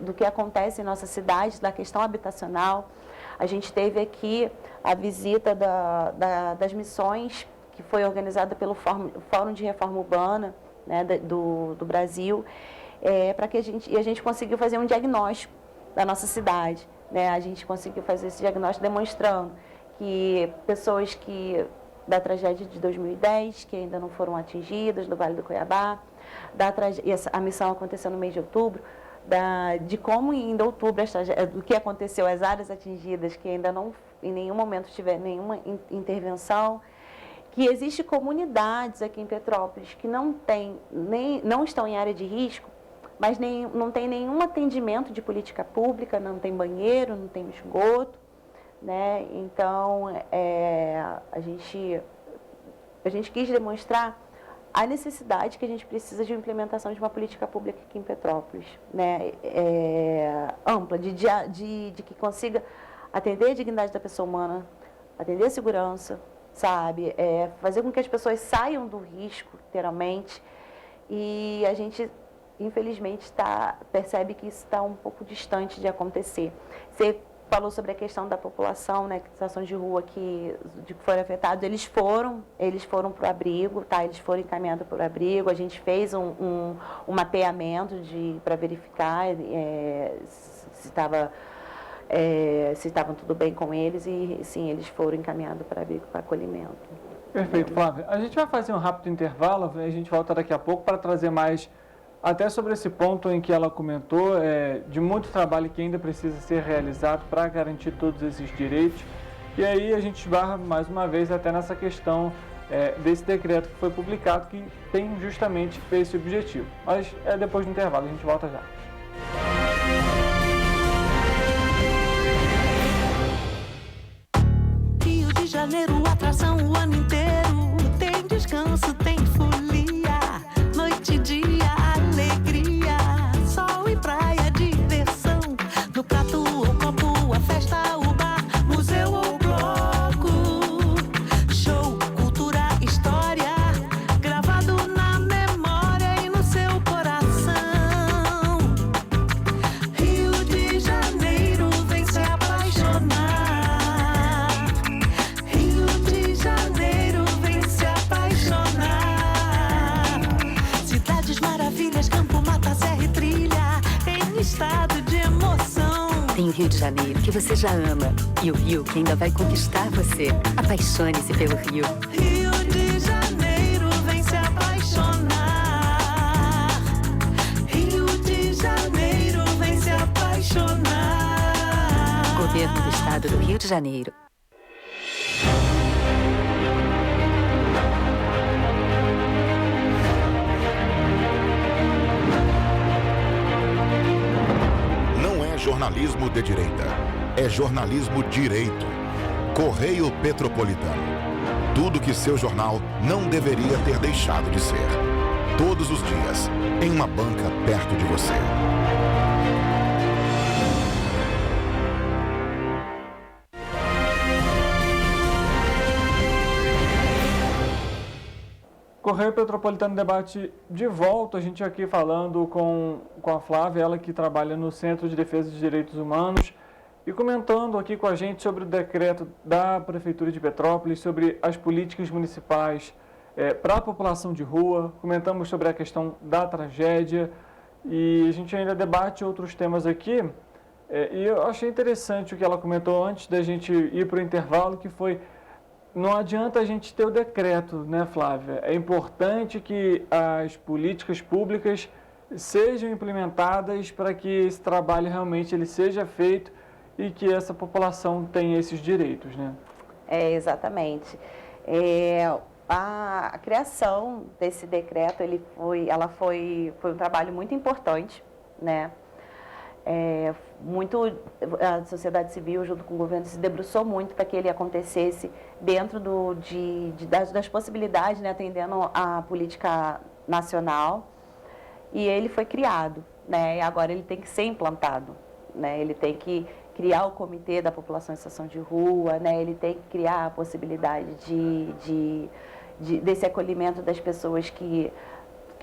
do que acontece em nossa cidade, da questão habitacional. A gente teve aqui a visita das missões, que foi organizada pelo Fórum de Reforma Urbana, né, do Brasil, para que a gente conseguiu fazer um diagnóstico da nossa cidade, né? A gente conseguiu fazer esse diagnóstico demonstrando que pessoas da tragédia de 2010, que ainda não foram atingidas, do Vale do Cuiabá, a missão aconteceu no mês de outubro, de como em outubro, do que aconteceu, as áreas atingidas, que ainda não, em nenhum momento tiver nenhuma intervenção, que existe comunidades aqui em Petrópolis que não estão em área de risco, mas não tem nenhum atendimento de política pública, não tem banheiro, não tem esgoto, né? Então, a gente quis demonstrar a necessidade que a gente precisa de implementação de uma política pública aqui em Petrópolis, né? Ampla, de que consiga atender a dignidade da pessoa humana, atender a segurança, sabe? Fazer com que as pessoas saiam do risco, literalmente, e a gente, infelizmente, percebe que isso está um pouco distante de acontecer. Você falou sobre a questão da população, né, situações de rua que foram afetados, eles foram para o abrigo, tá? Eles foram encaminhados para o abrigo, a gente fez um mapeamento para verificar se estavam tudo bem com eles, e sim, eles foram encaminhados para abrigo para acolhimento. Perfeito, Flávia. A gente vai fazer um rápido intervalo, a gente volta daqui a pouco para trazer mais até sobre esse ponto em que ela comentou, de muito trabalho que ainda precisa ser realizado para garantir todos esses direitos. E aí a gente esbarra mais uma vez até nessa questão desse decreto que foi publicado, que tem justamente esse objetivo. Mas depois do intervalo, a gente volta já. Rio de Janeiro, atração o ano inteiro. Tem descanso, tem folia, noite e dia. Sol e praia, diversão. No prato ou copo, a festa, o bar, museu ou bloco. Show, cultura, história, gravado na memória e no seu coração. Rio de Janeiro, vem se apaixonar. Rio de Janeiro, vem se apaixonar. Cidades maravilhas, campo, mata, serra e trilha, em estado de emoção. Tem o Rio de Janeiro, que você já ama, e o Rio, que ainda vai conquistar você. Apaixone-se pelo Rio. Rio de Janeiro, vem se apaixonar. Rio de Janeiro, vem se apaixonar. Governo do de Janeiro. Não é jornalismo de direita, é jornalismo direito. Correio Petropolitano. Tudo que seu jornal não deveria ter deixado de ser. Todos os dias, em uma banca perto de você. Correio Petropolitano Debate de volta, a gente aqui falando com a Flávia, ela que trabalha no Centro de Defesa de Direitos Humanos, e comentando aqui com a gente sobre o decreto da Prefeitura de Petrópolis, sobre as políticas municipais para a população de rua, comentamos sobre a questão da tragédia, e a gente ainda debate outros temas aqui, e eu achei interessante o que ela comentou antes da gente ir para o intervalo, que foi: não adianta a gente ter o decreto, né, Flávia? É importante que as políticas públicas sejam implementadas para que esse trabalho realmente ele seja feito e que essa população tenha esses direitos, né? Exatamente. A criação desse decreto, ela foi um trabalho muito importante, né? A sociedade civil, junto com o governo, se debruçou muito para que ele acontecesse dentro das possibilidades, né, atendendo à política nacional, e ele foi criado, né, e agora ele tem que ser implantado, né, ele tem que criar o comitê da população em situação de rua, né, ele tem que criar a possibilidade desse acolhimento das pessoas que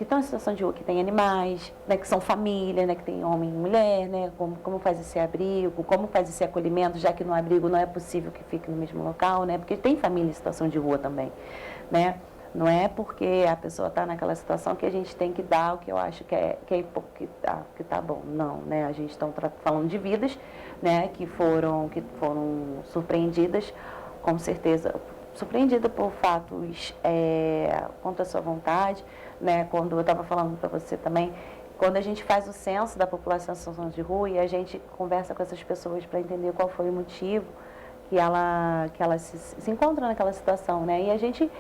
estão em situação de rua, que tem animais, né, que são família, né, que tem homem e mulher, né, como faz esse abrigo, como faz esse acolhimento, já que no abrigo não é possível que fique no mesmo local, né, porque tem família em situação de rua também, né, não é porque a pessoa está naquela situação que a gente tem que dar o que eu acho que tá bom, não, né, a gente está falando de vidas, né, que foram surpreendidas, com certeza, surpreendida por fatos contra a sua vontade, né? Quando eu estava falando para você também, quando a gente faz o censo da população em situação de rua e a gente conversa com essas pessoas para entender qual foi o motivo que ela se encontra naquela situação, né? E a gente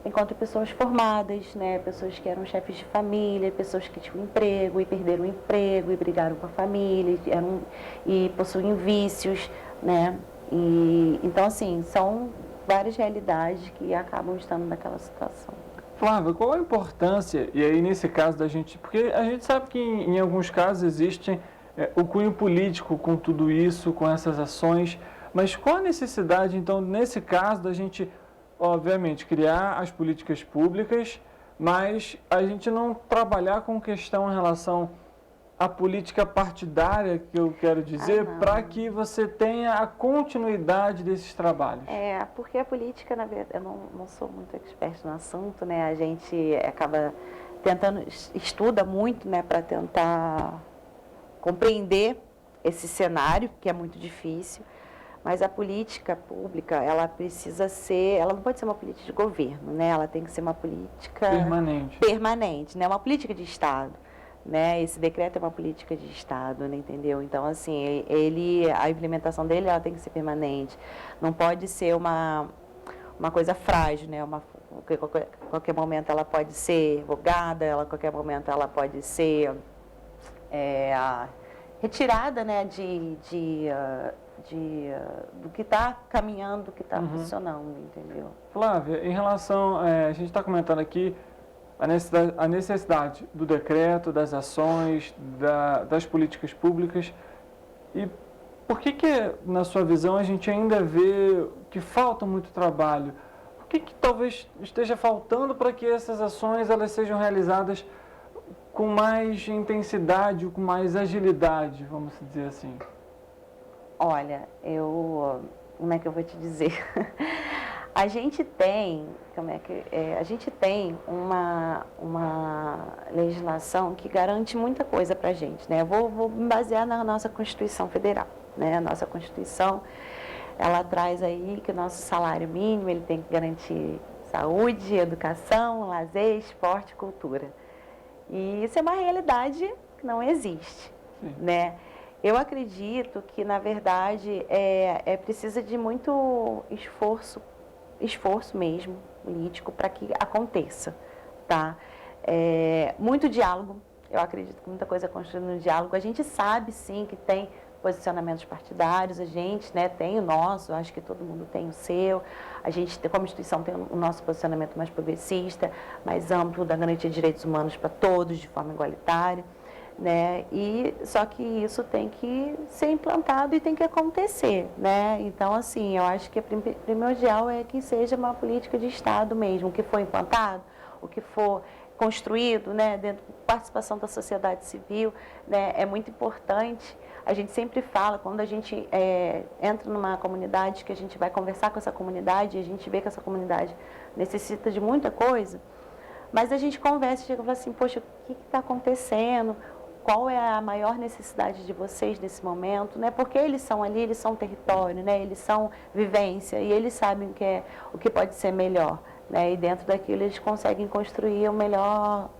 encontra pessoas formadas, né? Pessoas que eram chefes de família, pessoas que tinham emprego e perderam o emprego e brigaram com a família e possuem vícios, né? Então, assim, são várias realidades que acabam estando naquela situação. Flávia, qual a importância, e aí nesse caso da gente, porque a gente sabe que em alguns casos existe o cunho político com tudo isso, com essas ações, mas qual a necessidade, então, nesse caso, da gente, obviamente, criar as políticas públicas, mas a gente não trabalhar com questão em relação à política partidária, que eu quero dizer, para que você tenha a continuidade desses trabalhos? Porque a política, na verdade, eu não sou muito expert no assunto, né? A gente acaba estuda muito, né, para tentar compreender esse cenário, que é muito difícil, mas a política pública, ela não pode ser uma política de governo, né? Ela tem que ser uma política permanente, né? Uma política de Estado. Né, esse decreto é uma política de Estado, né, entendeu? Então, assim, a implementação dele ela tem que ser permanente. Não pode ser uma coisa frágil, né? Qualquer momento ela pode ser revogada, a qualquer momento ela pode ser retirada, né, do que está caminhando, do que está funcionando, entendeu? Flávia, em relação, a gente está comentando aqui a necessidade do decreto, das ações, das políticas públicas. E por que, na sua visão, a gente ainda vê que falta muito trabalho? O que talvez esteja faltando para que essas ações elas sejam realizadas com mais intensidade, com mais agilidade, vamos dizer assim? Olha, como é que eu vou te dizer? A gente tem, uma legislação que garante muita coisa para a gente, né? Eu vou me basear na nossa Constituição Federal, né? A nossa Constituição, ela traz aí que o nosso salário mínimo, ele tem que garantir saúde, educação, lazer, esporte e cultura. E isso é uma realidade que não existe, né? Eu acredito que, na verdade, precisa de muito esforço mesmo, político, para que aconteça, tá? Muito diálogo, eu acredito que muita coisa é construída no diálogo. A gente sabe, sim, que tem posicionamentos partidários, a gente, né, tem o nosso, acho que todo mundo tem o seu, a gente, como instituição, tem o nosso posicionamento mais progressista, mais amplo, da garantia de direitos humanos para todos, de forma igualitária, né, só que isso tem que ser implantado e tem que acontecer, né, então, assim, eu acho que primordial é que seja uma política de Estado mesmo, o que for implantado, o que for construído, né, dentro da participação da sociedade civil, né, é muito importante. A gente sempre fala, quando a gente entra numa comunidade, que a gente vai conversar com essa comunidade, a gente vê que essa comunidade necessita de muita coisa, mas a gente conversa e chega e fala assim, poxa, o que está acontecendo? Qual é a maior necessidade de vocês nesse momento? Né? Porque eles são ali, eles são território, né? Eles são vivência e eles sabem o que pode ser melhor. Né? E dentro daquilo eles conseguem construir o melhor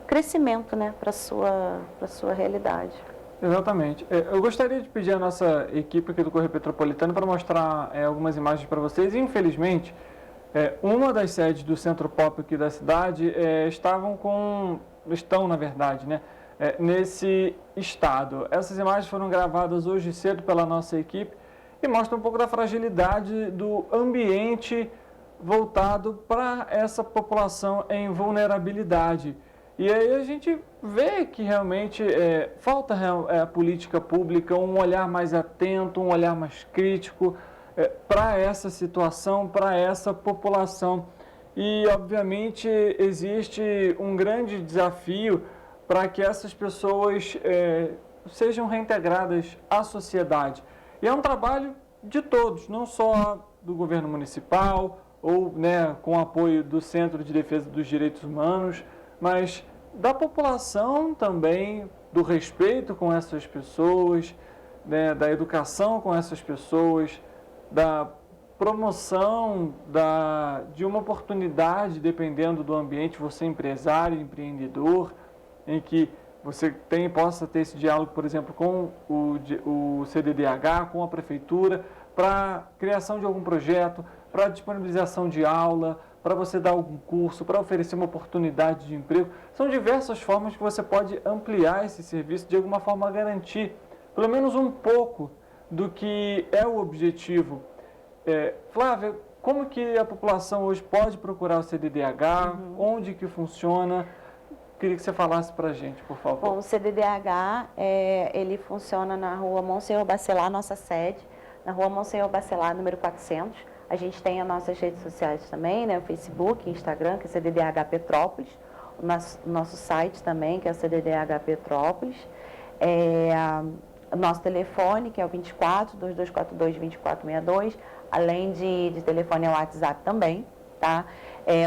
crescimento, né? Para a sua realidade. Exatamente. Eu gostaria de pedir à nossa equipe aqui do Correio Petropolitano para mostrar algumas imagens para vocês. Infelizmente, uma das sedes do Centro Pop aqui da cidade estão, na verdade, né, nesse estado. Essas imagens foram gravadas hoje cedo pela nossa equipe e mostram um pouco da fragilidade do ambiente voltado para essa população em vulnerabilidade. E aí a gente vê que realmente falta a política pública, um olhar mais atento, um olhar mais crítico para essa situação, para essa população. E, obviamente, existe um grande desafio para que essas pessoas sejam reintegradas à sociedade. E é um trabalho de todos, não só do governo municipal ou, né, com o apoio do Centro de Defesa dos Direitos Humanos, mas da população também, do respeito com essas pessoas, né, da educação com essas pessoas, da promoção de uma oportunidade, dependendo do ambiente, você empresário, empreendedor, em que você possa ter esse diálogo, por exemplo, com o CDDH, com a prefeitura, para criação de algum projeto, para disponibilização de aula, para você dar algum curso, para oferecer uma oportunidade de emprego. São diversas formas que você pode ampliar esse serviço, de alguma forma garantir pelo menos um pouco do que é o objetivo. Flávia, como que a população hoje pode procurar o CDDH? Onde que funciona? Queria que você falasse para a gente, por favor. Bom, o CDDH, ele funciona na rua Monsenhor Bacelar, nossa sede, na rua Monsenhor Bacelar, número 400. A gente tem as nossas redes sociais também, né? O Facebook, Instagram, que é CDDH Petrópolis. O nosso site também, que é o CDDH Petrópolis. O nosso telefone, que é o 24-2242-2462. Além de telefone, é o WhatsApp também, tá?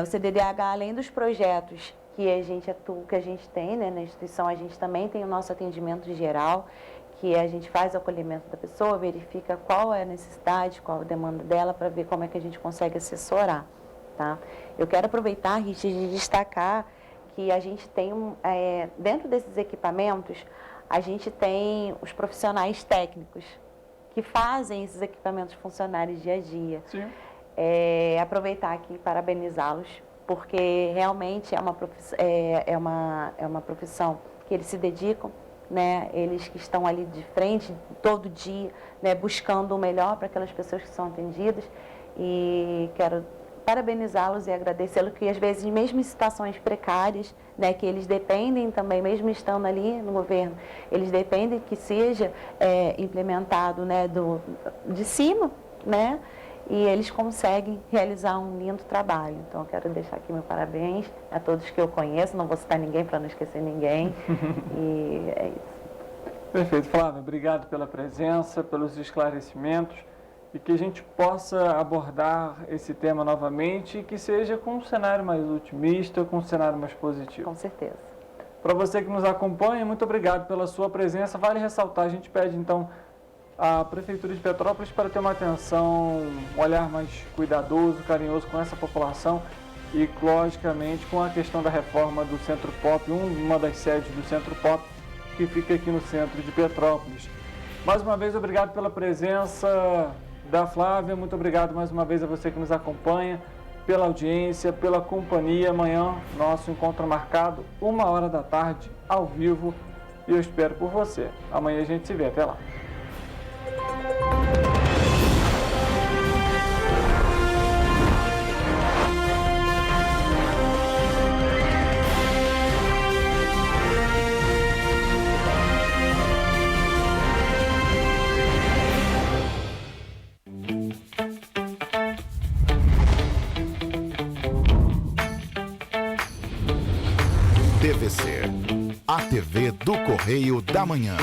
O CDDH, além dos projetos que a gente atua, que a gente tem, né, na instituição, a gente também tem o nosso atendimento geral, que a gente faz o acolhimento da pessoa, verifica qual é a necessidade, qual a demanda dela, para ver como é que a gente consegue assessorar, tá? Eu quero aproveitar, Richard, de destacar que a gente tem, dentro desses equipamentos, a gente tem os profissionais técnicos que fazem esses equipamentos funcionarem dia a dia. Sim. Aproveitar aqui e parabenizá-los, porque realmente é uma profissão que eles se dedicam, né? Eles que estão ali de frente todo dia, né? Buscando o melhor para aquelas pessoas que são atendidas, e quero parabenizá-los e agradecê-los, que às vezes, mesmo em situações precárias, né, que eles dependem também, mesmo estando ali no governo, eles dependem que seja implementado, né, de cima, né, e eles conseguem realizar um lindo trabalho. Então, eu quero deixar aqui meu parabéns a todos que eu conheço, não vou citar ninguém para não esquecer ninguém, e é isso. Perfeito, Flávia, obrigado pela presença, pelos esclarecimentos, e que a gente possa abordar esse tema novamente e que seja com um cenário mais otimista, com um cenário mais positivo. Com certeza. Para você que nos acompanha, muito obrigado pela sua presença. Vale ressaltar, a gente pede então à Prefeitura de Petrópolis para ter uma atenção, um olhar mais cuidadoso, carinhoso com essa população e, logicamente, com a questão da reforma do Centro Pop, uma das sedes do Centro Pop, que fica aqui no centro de Petrópolis. Mais uma vez, obrigado pela presença da Flávia, muito obrigado mais uma vez a você que nos acompanha, pela audiência, pela companhia. Amanhã, nosso encontro marcado, 13h, ao vivo, e eu espero por você. Amanhã a gente se vê, até lá. TVC, a TV do Correio da Manhã.